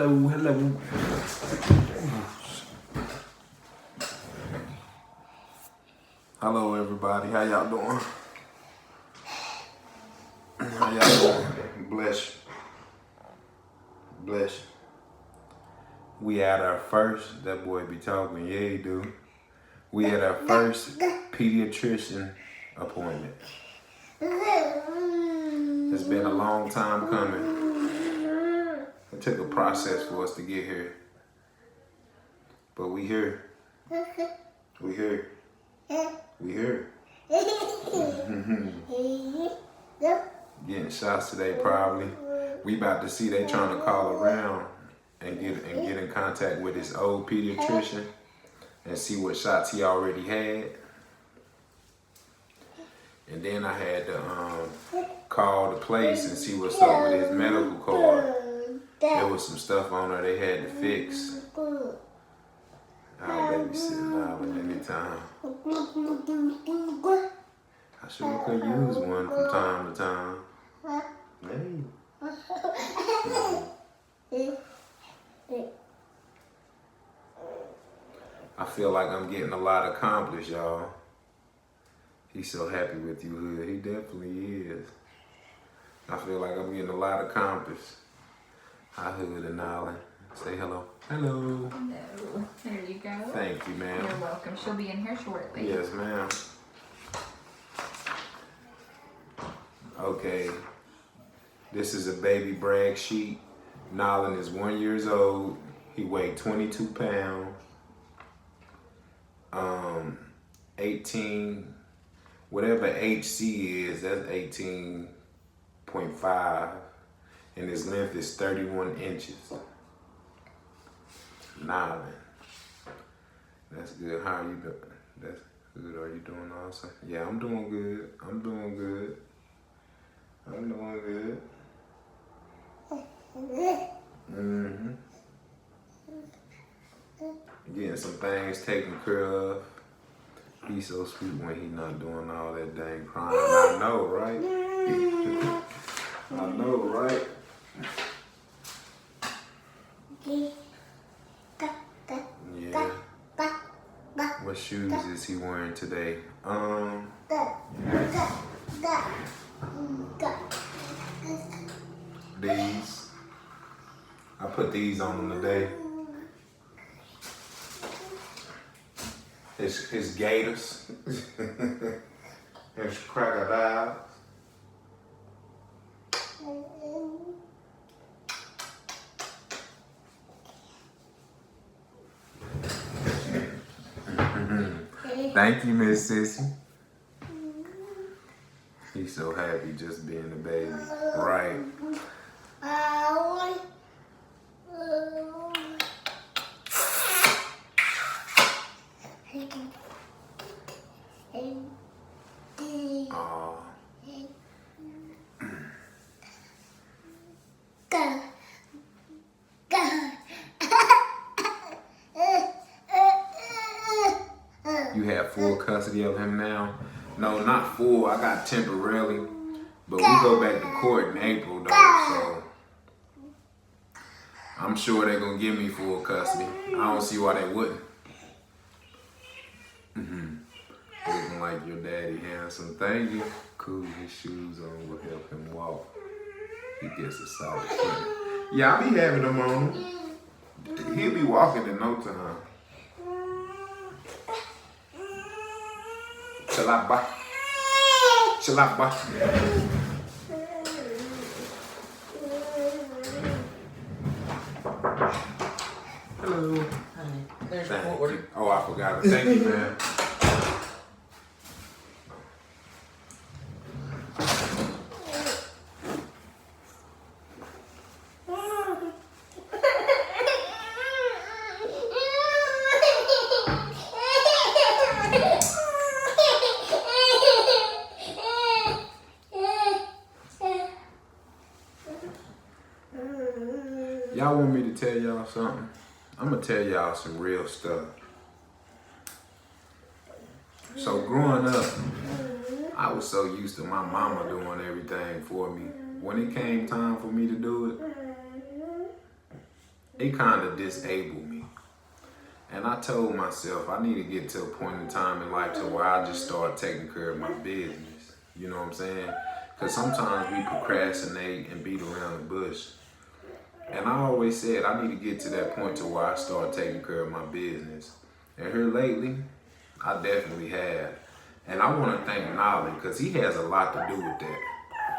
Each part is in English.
Hello. Hello, everybody. How y'all doing? How y'all doing? Bless you. Bless you. We had our first, that boy be talking, yeah he do. We had our first pediatrician appointment. It's been a long time coming. It took a process for us to get here. But we here. We here. We here. Getting shots today probably. We about to see they trying to call around and get in contact with his old pediatrician and see what shots he already had. And then I had to call the place and see what's up with his medical card. There was some stuff on there they had to fix. I'll babysit Nylon anytime. I sure could use one from time to time. Hey. I feel like I'm getting a lot accomplished, y'all. He's so happy with you, Hood. He definitely is. I feel like I'm getting a lot accomplished. Hi, Hood and Nylon. Say hello. Hello. Hello. There you go. Thank you, ma'am. You're welcome. She'll be in here shortly. Yes, ma'am. Okay. This is a baby brag sheet. Nylon is 1 year old. He weighed 22 pounds. 18, whatever HC is, that's 18.5. And his length is 31 inches. Nylon. That's good. How are you doing? That's good. Are you doing awesome? Yeah, I'm doing good. I'm doing good. I'm doing good. Getting some things taken care of. He's so sweet when he's not doing all that dang crying. I know, right? I know, right? Yeah. What shoes is he wearing today? These. I put these on him today. His gators. His crocodiles. Thank you, Miss Sissy. He's so happy just being a baby. Right. You have full custody of him now? No, not full. I got temporarily. But we go back to court in April, though, so I'm sure they're going to give me full custody. I don't see why they wouldn't. Looking like your daddy handsome. Thank you. Cool, his shoes on will help him walk. He gets a solid foot. Yeah, I be having him on. He'll be walking in no time. Shalaba. Shalaba. Hello. Hi. There's Thank water. you. Oh, I forgot it. Thank you, man. Y'all want me to tell y'all something? I'm gonna tell y'all some real stuff. So growing up, I was so used to my mama doing everything for me. When it came time for me to do it, it kind of disabled me. And I told myself I need to get to a point in time in life to where I just start taking care of my business. You know what I'm saying? Because sometimes we procrastinate and beat around the bush. And I always said I need to get to that point to where I start taking care of my business. And here lately, I definitely have. And I want to thank Nolly because he has a lot to do with that.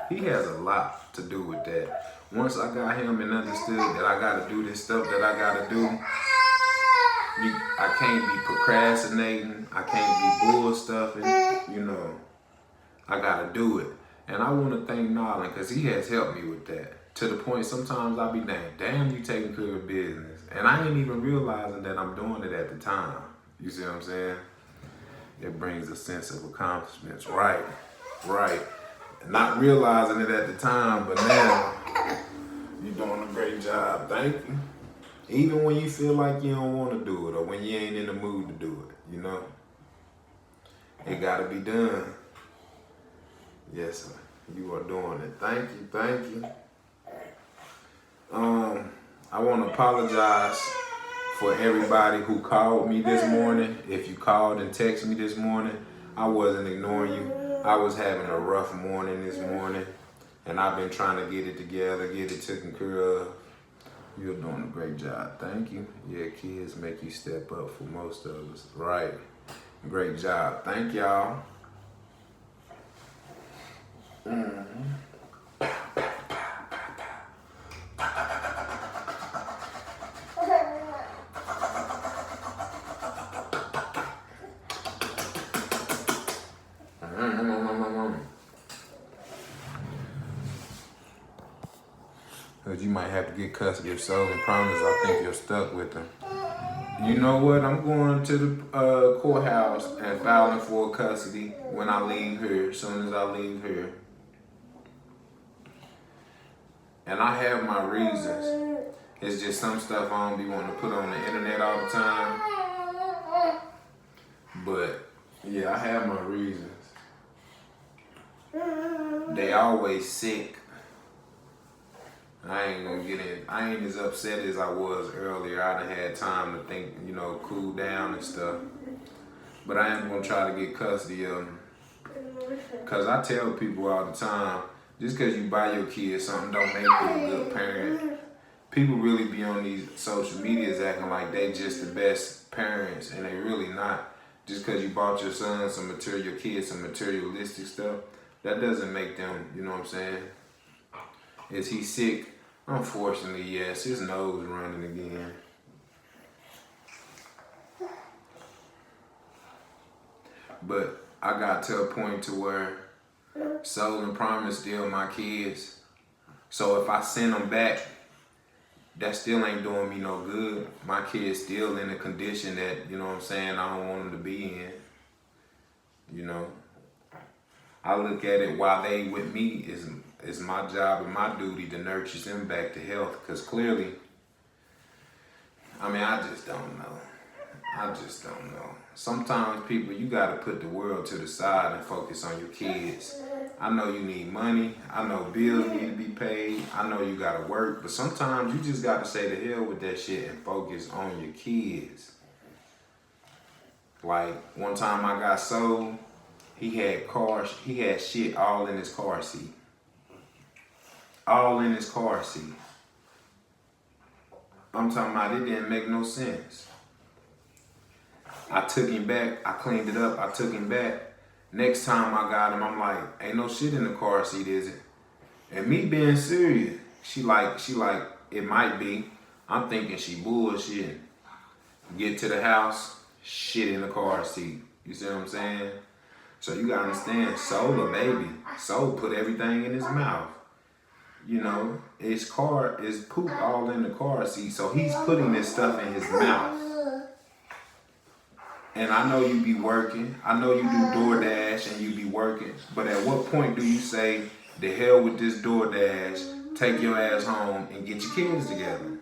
He has a lot to do with that. Once I got him and understood that I got to do this stuff that I got to do, I can't be procrastinating. I can't be bull stuffing. You know, I got to do it. And I want to thank Nolan because he has helped me with that. To the point sometimes I'll be damn, you taking care of business. And I ain't even realizing that I'm doing it at the time. You see what I'm saying? It brings a sense of accomplishments. Right. Not realizing it at the time, but now you're doing a great job. Thank you. Even when you feel like you don't want to do it or when you ain't in the mood to do it, you know? It got to be done. Yes, sir. You are doing it. Thank you. I want to apologize for everybody who called me this morning. If you called and texted me this morning, I wasn't ignoring you. I was having a rough morning this morning, and I've been trying to get it together, get it taken care of. You're doing a great job. Thank you. Yeah, kids make you step up for most of us. Right. Great job. Thank y'all. Because you might have to get custody of Soul and Promise. I think you're stuck with them. You know what? I'm going to the courthouse and filing for custody when I leave here, as soon as I leave here. And I have my reasons. It's just some stuff I don't be wanting to put on the internet all the time. But, yeah, I have my reasons. They always sick. I ain't gonna get in. I ain't as upset as I was earlier. I done had time to think, cool down and stuff. But I am gonna try to get custody of them. Cause I tell people all the time, just cause you buy your kids something don't make you a good parent. People really be on these social medias acting like they just the best parents, and they really not. Just cause you bought your son some material, kids some materialistic stuff, that doesn't make them, you know what I'm saying? Is he sick? Unfortunately, yes. His nose running again. But I got to a point to where Soul and Promise still my kids. So if I send them back, that still ain't doing me no good. My kids still in a condition that, you know what I'm saying, I don't want them to be in. You know? I look at it while they with me is my job and my duty to nurture them back to health. Because clearly, I just don't know. Sometimes people, you got to put the world to the side and focus on your kids. I know you need money. I know bills need to be paid. I know you got to work. But sometimes you just got to say the hell with that shit and focus on your kids. Like, one time I got sold. He had shit all in his car seat. All in his car seat. I'm talking about it didn't make no sense. I took him back. I cleaned it up. I took him back. Next time I got him, I'm like, ain't no shit in the car seat, is it? And me being serious, she like, it might be. I'm thinking she bullshitting. Get to the house, shit in the car seat. You see what I'm saying? So you gotta understand, Soul a baby. Soul put everything in his mouth. His car is poop all in the car seat, so he's putting this stuff in his mouth. And I know you be working. I know you do DoorDash and you be working. But at what point do you say, the hell with this DoorDash, take your ass home and get your kids together?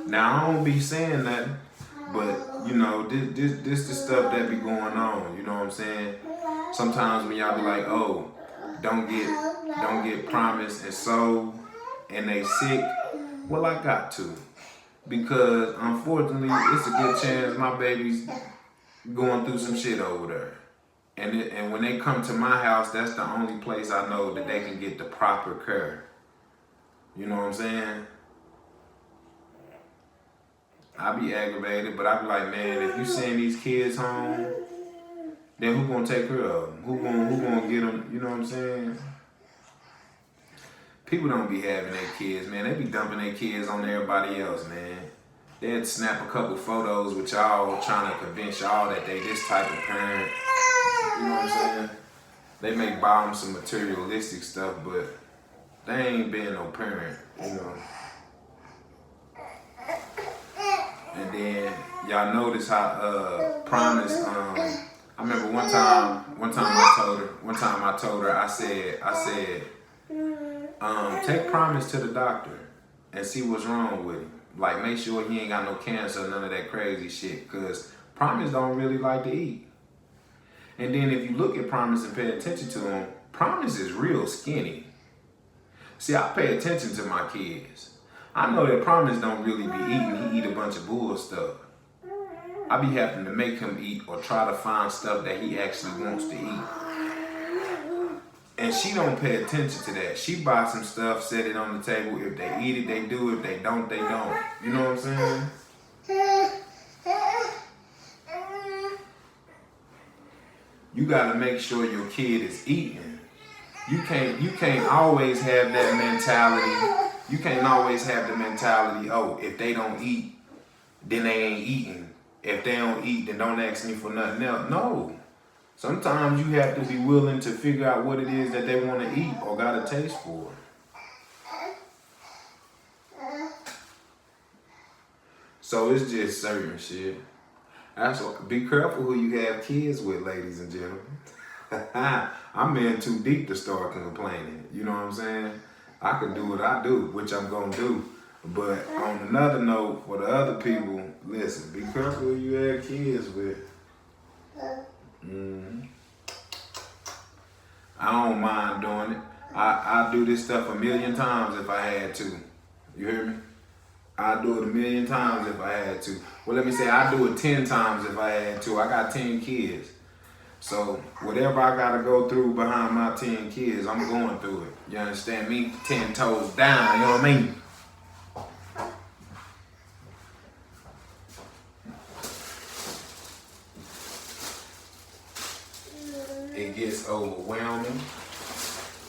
Now, I don't be saying that, but, this the stuff that be going on. You know what I'm saying? Sometimes when y'all be like, don't get Promise and Soul, and they sick, Well, I got to. Because unfortunately, it's a good chance my baby's going through some shit over there. And when they come to my house, that's the only place I know that they can get the proper care. You know what I'm saying? I be aggravated, but I be like, man, if you send these kids home, then who gonna take care of them? Who gonna get them? You know what I'm saying? People don't be having their kids, man. They be dumping their kids on everybody else, man. They'd snap a couple photos with y'all trying to convince y'all that they this type of parent. You know what I'm saying? They may buy them some materialistic stuff, but they ain't been no parent, you know. And then y'all notice how Promise, I remember one time I told her, I said, take Promise to the doctor and see what's wrong with him. Like, make sure he ain't got no cancer, none of that crazy shit, because Promise don't really like to eat. And then if you look at Promise and pay attention to him, Promise is real skinny. See, I pay attention to my kids. I know that Promise don't really be eating. He eat a bunch of bull stuff. I be having to make him eat or try to find stuff that he actually wants to eat. And she don't pay attention to that. She buys some stuff, set it on the table. If they eat it, they do. If they don't, they don't. You know what I'm saying? You gotta make sure your kid is eating. You can't always have that mentality. You can't always have the mentality, oh, if they don't eat, then they ain't eating. If they don't eat, then don't ask me for nothing else. No. Sometimes you have to be willing to figure out what it is that they want to eat or got a taste for. So it's just certain shit. That's what, be careful who you have kids with, ladies and gentlemen. I'm in too deep to start complaining. You know what I'm saying? I can do what I do, which I'm going to do. But on another note, for the other people, listen, be careful who you have kids with. I don't mind doing it. I'd do this stuff 1,000,000 times if I had to. You hear me? I'd do it 1,000,000 times if I had to. Well, let me say I'd do it 10 times if I had to. I got 10 kids. So whatever I gotta go through behind my 10 kids, I'm going through it. You understand me? 10 toes down, you know what I mean? It gets overwhelming.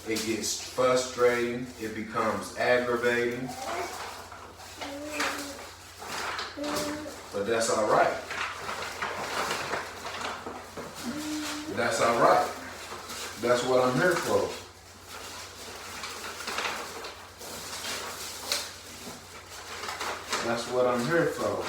It gets frustrating. It becomes aggravating. But that's all right. That's all right. That's what I'm here for. That's what I'm here for.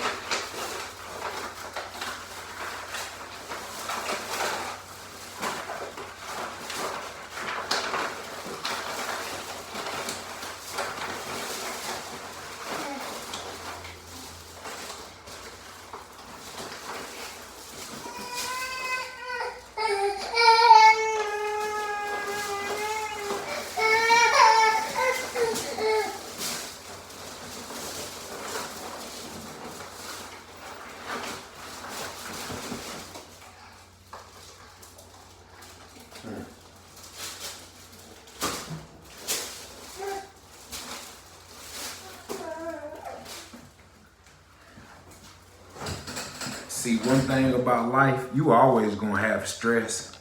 See, one thing about life, you always gonna have stress.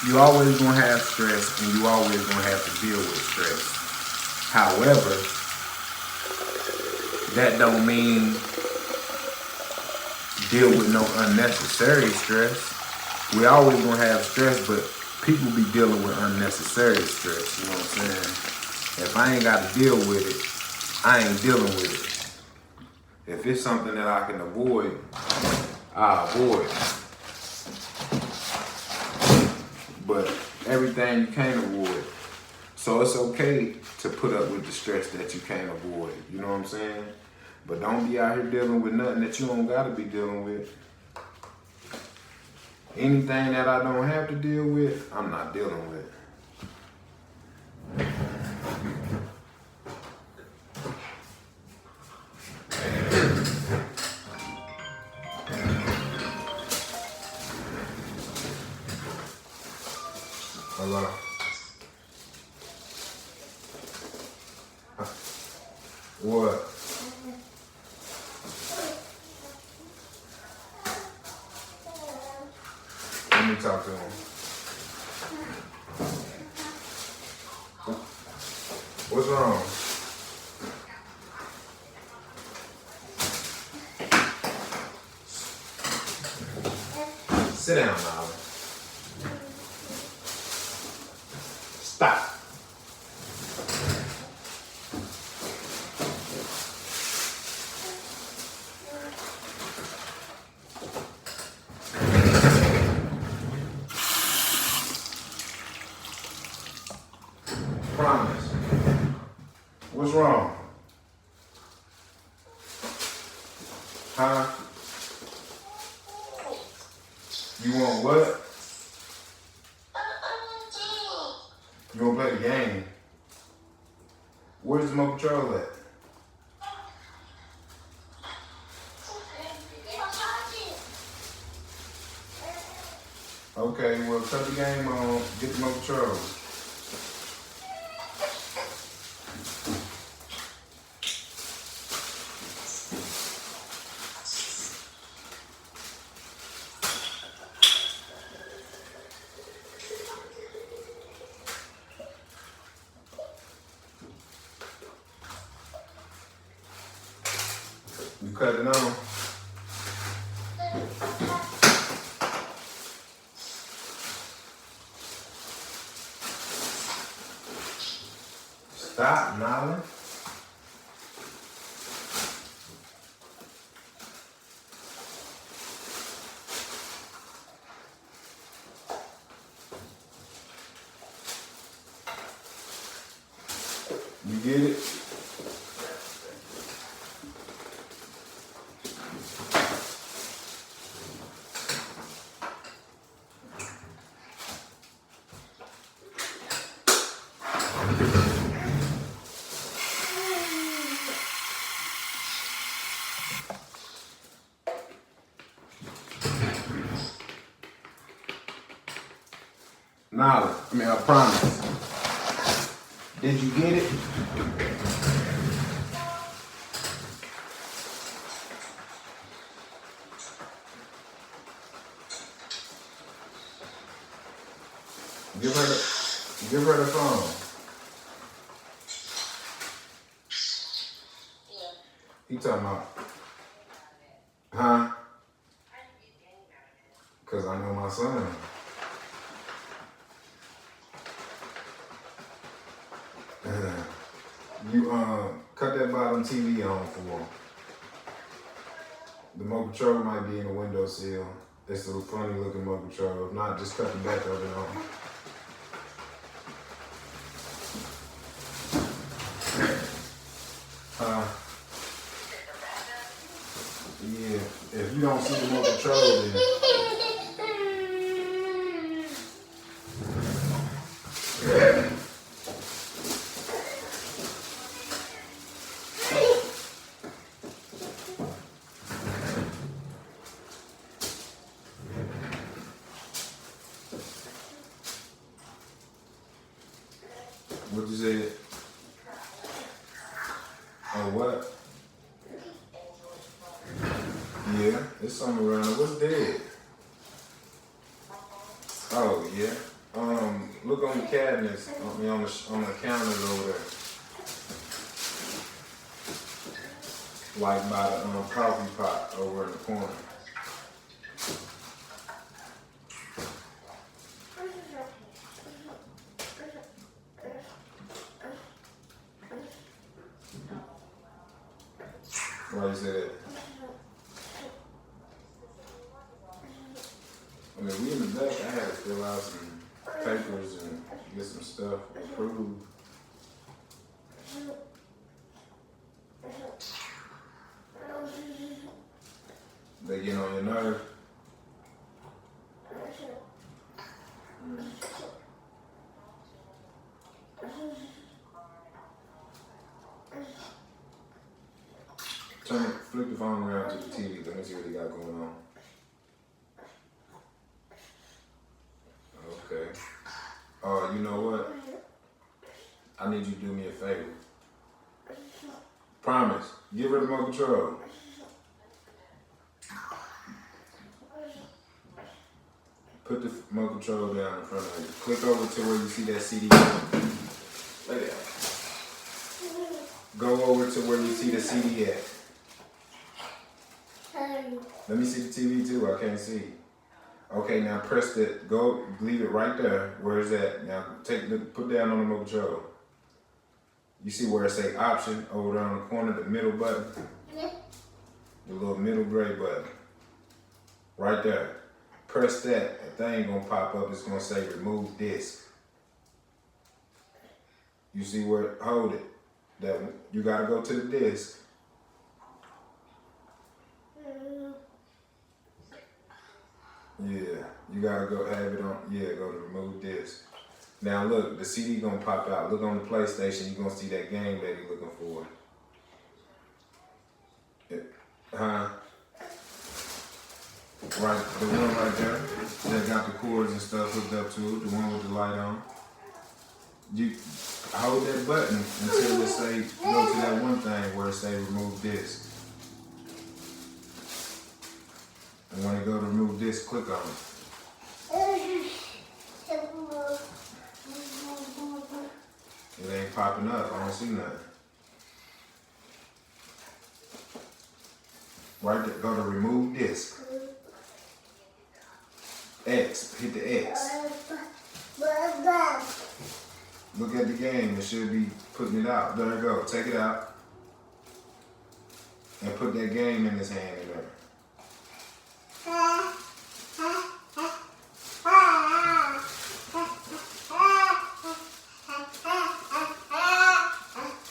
You always gonna have stress, and you always gonna have to deal with stress. However, that don't mean deal with no unnecessary stress. We always gonna have stress, but people be dealing with unnecessary stress. You know what I'm saying? If I ain't gotta deal with it, I ain't dealing with it. If it's something that I can avoid, I avoid. But everything you can't avoid. So it's okay to put up with the stress that you can't avoid. You know what I'm saying? But don't be out here dealing with nothing that you don't gotta be dealing with. Anything that I don't have to deal with, I'm not dealing with. Hello. What? Let me talk to him. What's wrong? Sit down, Nala. Stop. Promise. What's wrong? Huh? You want what? You want to play the game? Where's the remote control at? Okay, well, cut the game on. Get the remote control. You cut it on. Stop, Nala. You get it? Nala, I promise. Did you get it? Give her the phone. He talking about, huh? Cause I know my son. You cut that bottom TV on for him. The remote control might be in the windowsill. It's a funny looking remote control. If not, just cut the back of it on. Yeah, if you don't see the remote control, then what you said? Oh, what? Yeah, it's something around there. What's dead? Oh, yeah. Look on the cabinets, on the counters over there. Like by the coffee pot over in the corner. Why you say that? I mean, we in the back, I had to fill out some papers and get some stuff approved. They get on your nerve. Flip the phone around to the TV. Let me see what they got going on. Okay. Oh Oh, you know what? I need you to do me a favor. Promise. Give her the remote control. Put the remote control down in front of you. Click over to where you see that CD. Lay down. Go over to where you see the CD at. Let me see the TV too. I can't see. Okay, now press it. Go, leave it right there. Where is that? Now put down on the remote control. You see where it say option over there on the corner, the middle button? The little middle gray button. Right there. Press that. A thing gonna pop up. It's gonna say remove disk. You see where? Hold it. That you gotta go to the disk. Yeah, you gotta go have it on. Yeah, go to remove disk. Now look, the CD gonna pop out. Look on the PlayStation. You gonna see that game that you're looking for. Huh? Right, the one right there that got the cords and stuff hooked up to it, the one with the light on. You hold that button until it say go to that one thing where it say remove disk. And when it go to remove disk, click on it. It ain't popping up. I don't see nothing. Right there, go to remove disk. X, hit the X. Look at the game, it should be putting it out. There you go, take it out. And put that game in his hand in there.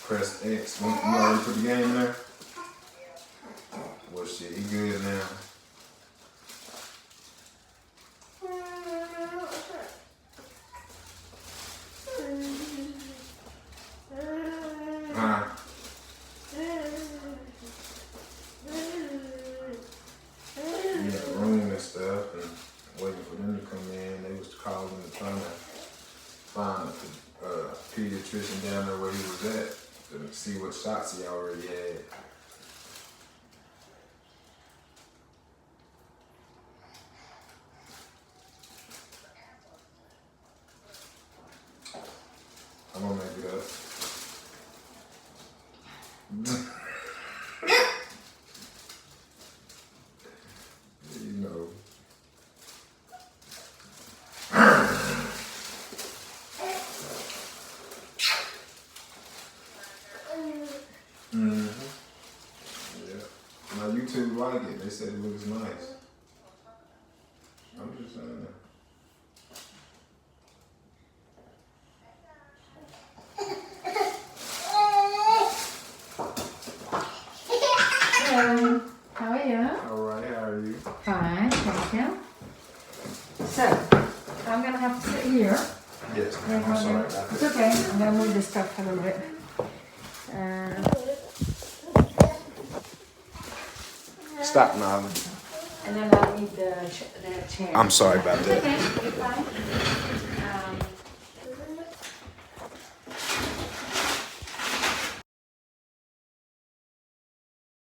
Press X. You already put the game in there? Well, shit, he good now. Yeah, room and stuff, and waiting for them to come in. They was calling and trying to find a pediatrician down there where he was at to see what shots he already had. I'm gonna make it up. You know. Yeah. Now YouTube like it. They said it looks nice. I'm just saying that. Hello, how are you? All right, how are you? Fine, thank you. So, I'm gonna have to sit here. Yes, I'm sorry about It's that. okay, I'm gonna move this stuff a little bit. Stop, Nala. And then I'll need the chair. I'm sorry about It's that. okay, you're fine.